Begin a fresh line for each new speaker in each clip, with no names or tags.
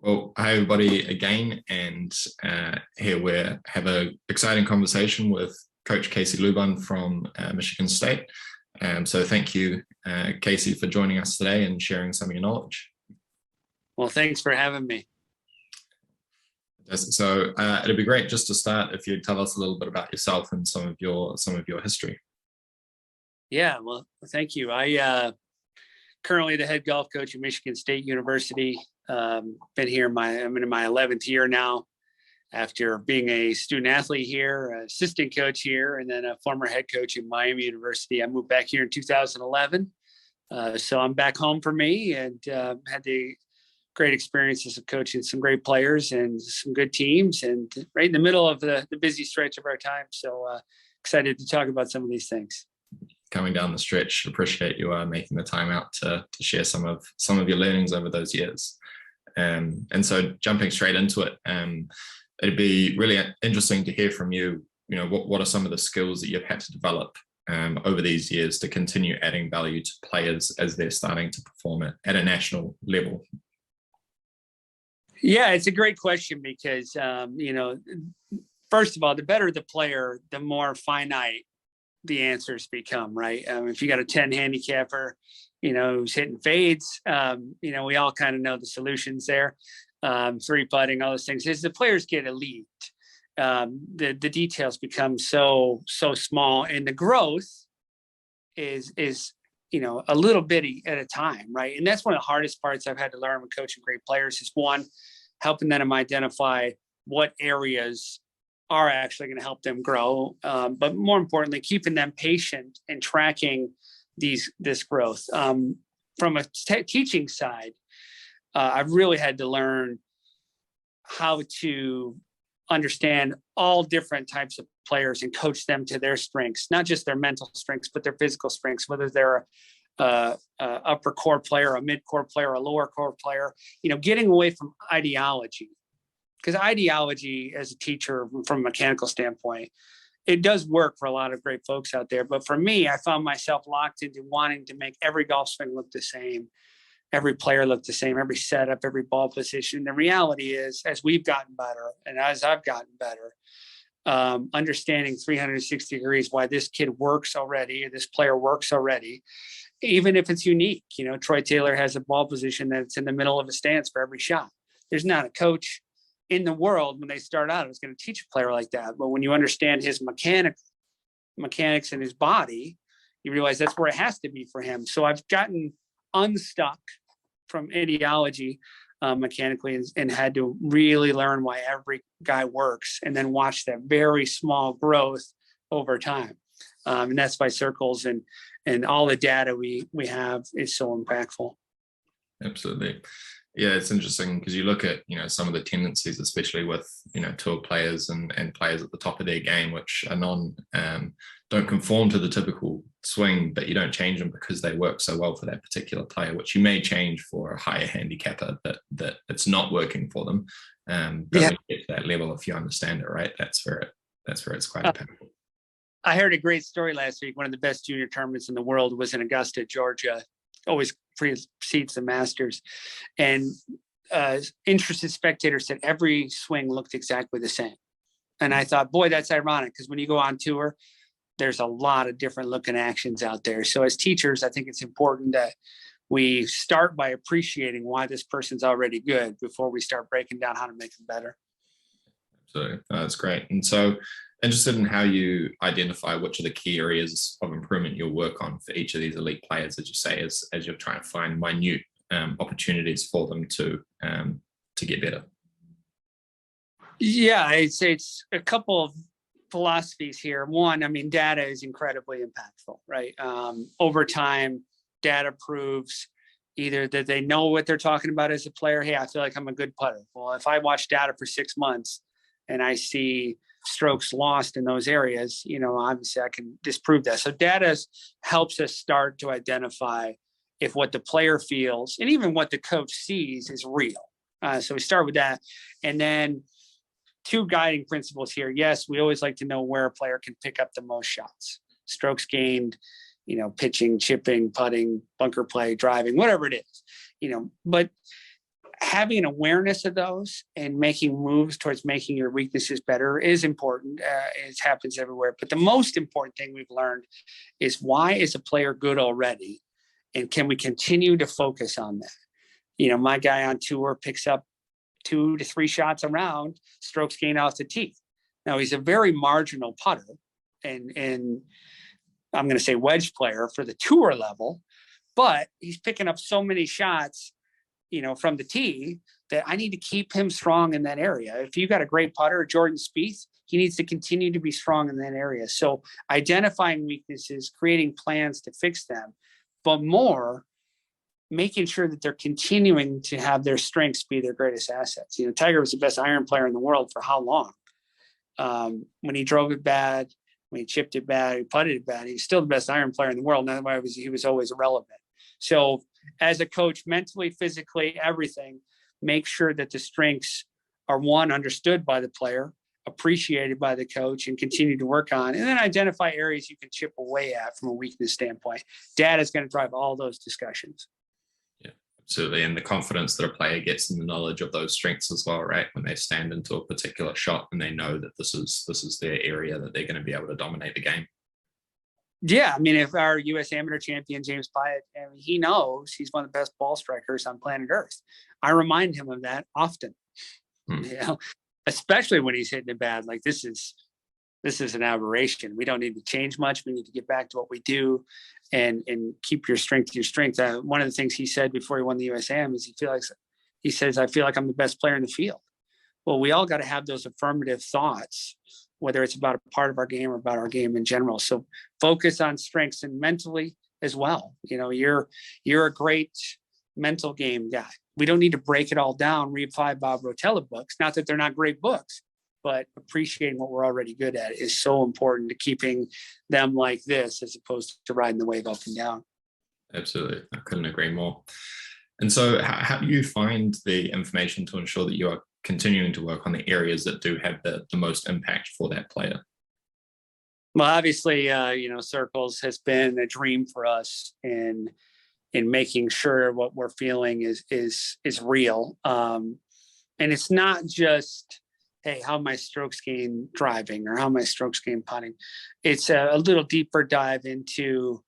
Well, hi everybody again, and here we have an exciting conversation with Coach Casey Lubahn from Michigan State. So thank you, Casey, for joining us today and sharing some of your knowledge.
Well, thanks for having me.
So it'd be great just to start if you'd tell us a little bit about yourself and some of your history.
Yeah, well, thank you. I currently the head golf coach at Michigan State University. Been here I'm in my 11th year now, after being a student athlete here, assistant coach here, and then a former head coach at Miami University. I moved back here in 2011. So I'm back home for me, and had the great experiences of coaching some great players and some good teams, and right in the middle of the busy stretch of our time. So excited to talk about some of these things.
Coming down the stretch, appreciate you making the time out to share some of your learnings over those years. And so jumping straight into it, it'd be really interesting to hear from you. You know, what are some of the skills that you've had to develop over these years to continue adding value to players as they're starting to perform at a national level?
Yeah, it's a great question because, first of all, the better the player, the more finite the answers become, right? If you got a 10 handicapper, who's hitting fades, we all kind of know the solutions there. Three putting, all those things. As the players get elite, the details become so small, and the growth is a little bitty at a time, right? And that's one of the hardest parts I've had to learn with coaching great players is, one, helping them identify what areas are actually going to help them grow, but more importantly, keeping them patient and tracking this growth. From a teaching side, I've really had to learn how to understand all different types of players and coach them to their strengths, not just their mental strengths, but their physical strengths, whether they're a upper core player, a mid core player, a lower core player, getting away from ideology. Because ideology as a teacher from a mechanical standpoint, it does work for a lot of great folks out there. But for me, I found myself locked into wanting to make every golf swing look the same, every player look the same, every setup, every ball position. The reality is, as we've gotten better and as I've gotten better, understanding 360 degrees why this kid works already, or this player works already, even if it's unique. Troy Taylor has a ball position that's in the middle of a stance for every shot. There's not a coach in the world when they start out is going to teach a player like that. But when you understand his mechanics and his body, you realize that's where it has to be for him. So I've gotten unstuck from ideology mechanically and had to really learn why every guy works, and then watch that very small growth over time. And that's why circles and all the data we have is so impactful.
Absolutely. Yeah, it's interesting because you look at, some of the tendencies, especially with, tour players and players at the top of their game, which are don't conform to the typical swing, but you don't change them because they work so well for that particular player, which you may change for a higher handicapper that it's not working for them. But when you get to that level, if you understand it, right, that's where it's quite impactful.
I heard a great story last week. One of the best junior tournaments in the world was in Augusta, Georgia. Always precedes the Masters, and interested spectators said every swing looked exactly the same. And I thought, boy, that's ironic, because when you go on tour, there's a lot of different looking actions out there. So as teachers, I think it's important that we start by appreciating why this person's already good before we start breaking down how to make them better.
Absolutely. That's great. And so interested in how you identify which are the key areas of improvement you'll work on for each of these elite players, as you say, as you're trying to find minute opportunities for them to get better.
Yeah, I'd say it's a couple of philosophies here. One, data is incredibly impactful, right? Over time, data proves either that they know what they're talking about as a player. Hey, I feel like I'm a good putter. Well, if I watch data for 6 months and I see strokes lost in those areas, obviously I can disprove that. So data helps us start to identify if what the player feels and even what the coach sees is real. So we start with that. And then 2 guiding principles here. Yes, we always like to know where a player can pick up the most shots, strokes gained, pitching, chipping, putting, bunker play, driving, whatever it is, but having an awareness of those and making moves towards making your weaknesses better is important. It happens everywhere. But the most important thing we've learned is, why is a player good already? And can we continue to focus on that? You know, my guy on tour picks up 2 to 3 shots around, strokes gained off the tee. Now, he's a very marginal putter and I'm going to say wedge player for the tour level, but he's picking up so many shots, you know, from the tee, that I need to keep him strong in that area. If you got a great putter, Jordan Spieth, he needs to continue to be strong in that area. So identifying weaknesses, creating plans to fix them, but more making sure that they're continuing to have their strengths be their greatest assets. You know, Tiger was the best iron player in the world for how long? When he drove it bad, when he chipped it bad, he putted it bad, he's still the best iron player in the world. That's why he was always irrelevant. So as a coach, mentally, physically, everything, make sure that the strengths are, one, understood by the player, appreciated by the coach, and continue to work on, and then identify areas you can chip away at from a weakness standpoint. Data is going to drive all those discussions.
Yeah, absolutely. And the confidence that a player gets in the knowledge of those strengths as well, right? When they stand into a particular shot and they know that this is their area that they're going to be able to dominate the game.
Yeah, I mean, if our U.S. amateur champion, James Pyatt, I mean, he knows he's one of the best ball strikers on planet Earth. I remind him of that often, you know, especially when he's hitting it bad. Like, this is an aberration. We don't need to change much. We need to get back to what we do and keep your strength. One of the things he said before he won the USAM is he says, I feel like I'm the best player in the field. Well, we all got to have those affirmative thoughts, whether it's about a part of our game or about our game in general. So focus on strengths, and mentally as well. You know, you're a great mental game guy. We don't need to break it all down, read 5 Bob Rotella books. Not that they're not great books, but appreciating what we're already good at is so important to keeping them like this, as opposed to riding the wave up and down.
Absolutely. I couldn't agree more. And so how do you find the information to ensure that you are continuing to work on the areas that do have the most impact for that player?
Well, obviously, you know, circles has been a dream for us in making sure what we're feeling is real. And it's not just, hey, how my strokes gain driving or how my strokes gain putting. It's a little deeper dive into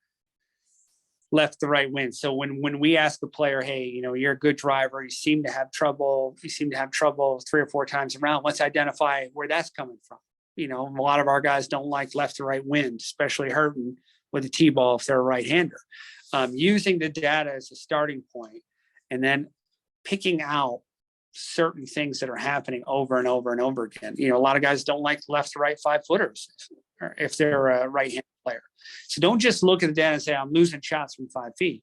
left to right wind. So when we ask the player, hey, you know, you're a good driver, you seem to have trouble 3 or 4 times around, let's identify where that's coming from. You know, a lot of our guys don't like left to right wind, especially hurting with a tee ball if they're a right-hander. Using the data as a starting point, and then picking out certain things that are happening over and over and over again. You know, a lot of guys don't like left to right 5-footers if they're a right-handed player. So don't just look at the data and say, I'm losing shots from 5 feet.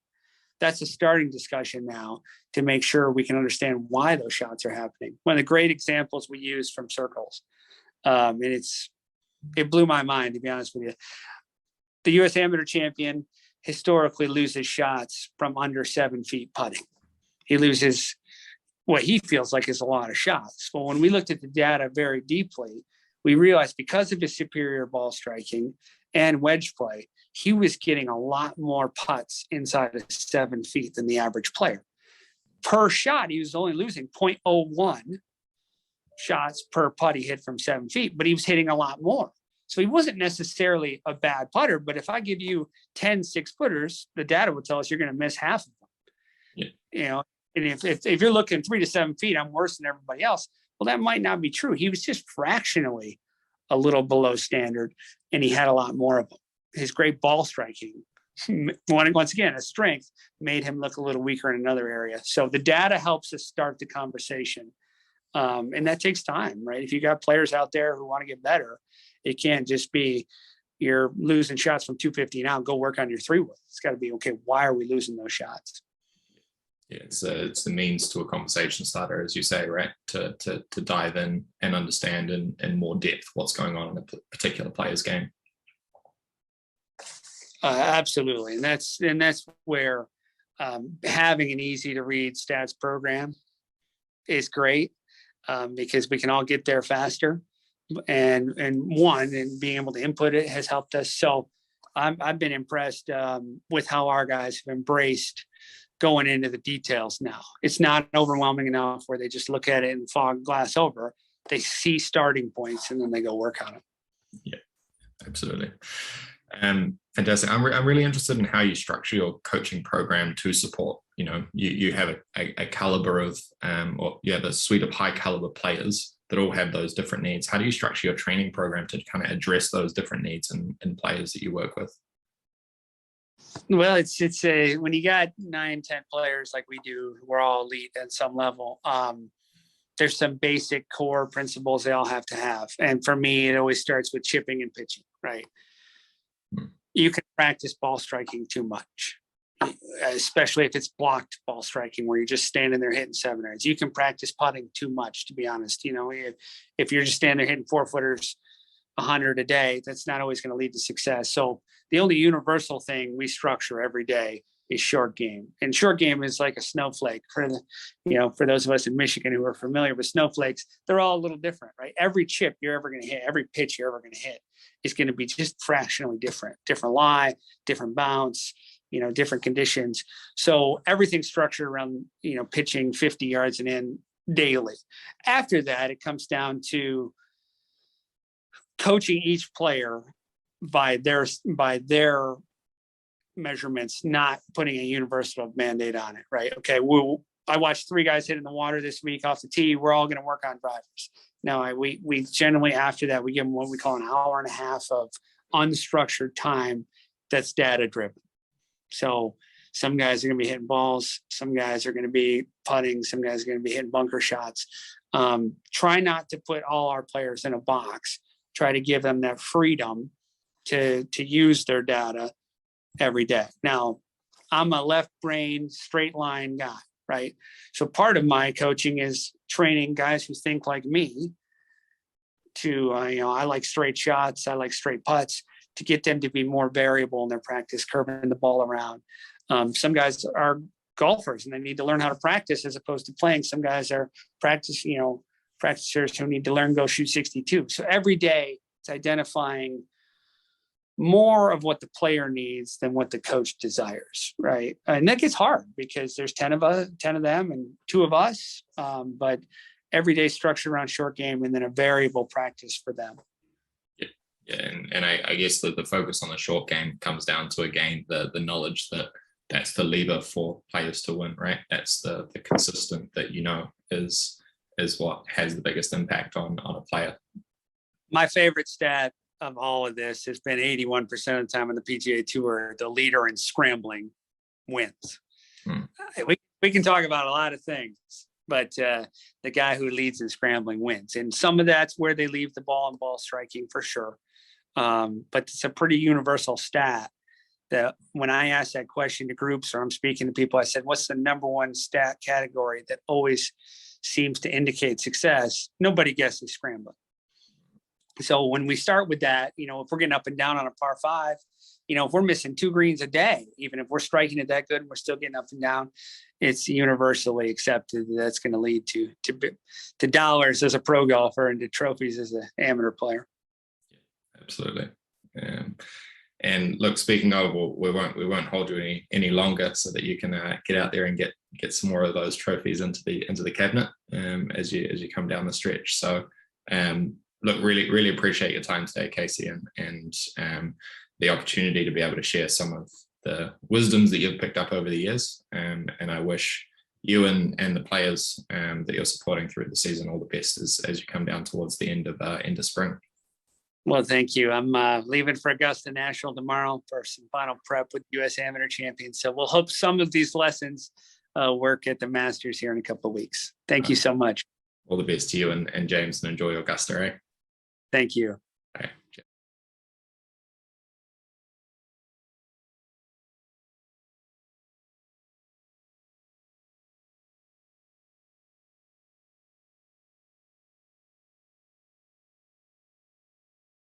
That's a starting discussion now to make sure we can understand why those shots are happening. One of the great examples we use from circles, and it blew my mind, to be honest with you. The U.S. amateur champion historically loses shots from under 7 feet putting. He loses what he feels like is a lot of shots. Well, when we looked at the data very deeply, we realized because of his superior ball striking and wedge play, he was getting a lot more putts inside of 7 feet than the average player. Per shot, he was only losing 0.01 shots per putt he hit from 7 feet, but he was hitting a lot more. So he wasn't necessarily a bad putter, but if I give you 10 6-footers, the data will tell us you're going to miss half of them. Yeah. You know, and if you're looking 3 to 7 feet, I'm worse than everybody else. Well, that might not be true. He was just fractionally a little below standard, and he had a lot more of them. His great ball striking, once again, a strength, made him look a little weaker in another area. So the data helps us start the conversation. And that takes time, right? If you got players out there who want to get better, it can't just be you're losing shots from 250 now, go work on your 3-wood. It's got to be, okay, why are we losing those shots?
Yeah, it's the means to a conversation starter, as you say, right? To dive in and understand in more depth what's going on in a particular player's game.
Absolutely, and that's where having an easy to read stats program is great, because we can all get there faster, and being able to input it has helped us. So I've been impressed with how our guys have embraced going into the details now. It's not overwhelming enough where they just look at it and fog glass over. They see starting points and then they go work on it.
Yeah, absolutely. Fantastic. I'm really interested in how you structure your coaching program to support, you have a caliber of, or you have a suite of high caliber players that all have those different needs. How do you structure your training program to kind of address those different needs in players that you work with?
Well, it's when you got 9, 10 players like we do, we're all elite at some level. There's some basic core principles they all have to have. And for me, it always starts with chipping and pitching, right? You can practice ball striking too much, especially if it's blocked ball striking where you're just standing there hitting 7-irons. You can practice putting too much, to be honest. If you're just standing there hitting 4-footers 100 a day, that's not always going to lead to success. So the only universal thing we structure every day is short game. And short game is like a snowflake for those of us in Michigan who are familiar with snowflakes. They're all a little different, right? Every chip you're ever going to hit, every pitch you're ever going to hit is going to be just fractionally different lie, different bounce, different conditions. So everything's structured around, pitching 50 yards and in daily. After that, it comes down to coaching each player by their measurements, not putting a universal mandate on it, right? Okay, I watched 3 guys hit in the water this week off the tee. We're all going to work on drivers. No, we generally, after that, we give them what we call an hour and a half of unstructured time that's data driven. So some guys are going to be hitting balls, some guys are going to be putting, some guys are going to be hitting bunker shots. Try not to put all our players in a box. Try to give them that freedom to use their data every day. Now, I'm a left brain, straight line guy, right? So part of my coaching is training guys who think like me to, I like straight shots, I like straight putts, to get them to be more variable in their practice, curving the ball around. Some guys are golfers and they need to learn how to practice as opposed to playing. Some guys are practicers who need to learn go shoot 62. So every day it's identifying more of what the player needs than what the coach desires, right? And that gets hard because there's 10 of them and 2 of us, but every day structured around short game and then a variable practice for them.
Yeah, and I guess the focus on the short game comes down to, again, the knowledge that's the lever for players to win, right? That's the consistent that is what has the biggest impact on a player.
My favorite stat of all of this has been 81% of the time on the PGA Tour, the leader in scrambling wins. We can talk about a lot of things, but the guy who leads in scrambling wins. And some of that's where they leave the ball in ball striking for sure. But it's a pretty universal stat that when I ask that question to groups or I'm speaking to people, I said, what's the number one stat category that always seems to indicate success? Nobody guesses scrambling. So when we start with that, if we're getting up and down on a par 5, if we're missing 2 greens a day, even if we're striking it that good and we're still getting up and down, it's universally accepted that that's going to lead to dollars as a pro golfer and to trophies as an amateur player.
Absolutely. And look, speaking of, we won't hold you any longer, so that you can get out there and get some more of those trophies into the cabinet as you come down the stretch. So look, really appreciate your time today, Casey, and the opportunity to be able to share some of the wisdoms that you've picked up over the years. And I wish you and the players that you're supporting through the season all the best as you come down towards the end of spring.
Well, thank you. I'm leaving for Augusta National tomorrow for some final prep with U.S. Amateur Champions. So we'll hope some of these lessons work at the Masters here in a couple of weeks. Thank you so much.
All the best to you and James, and enjoy Augusta, eh?
Thank you.
Okay.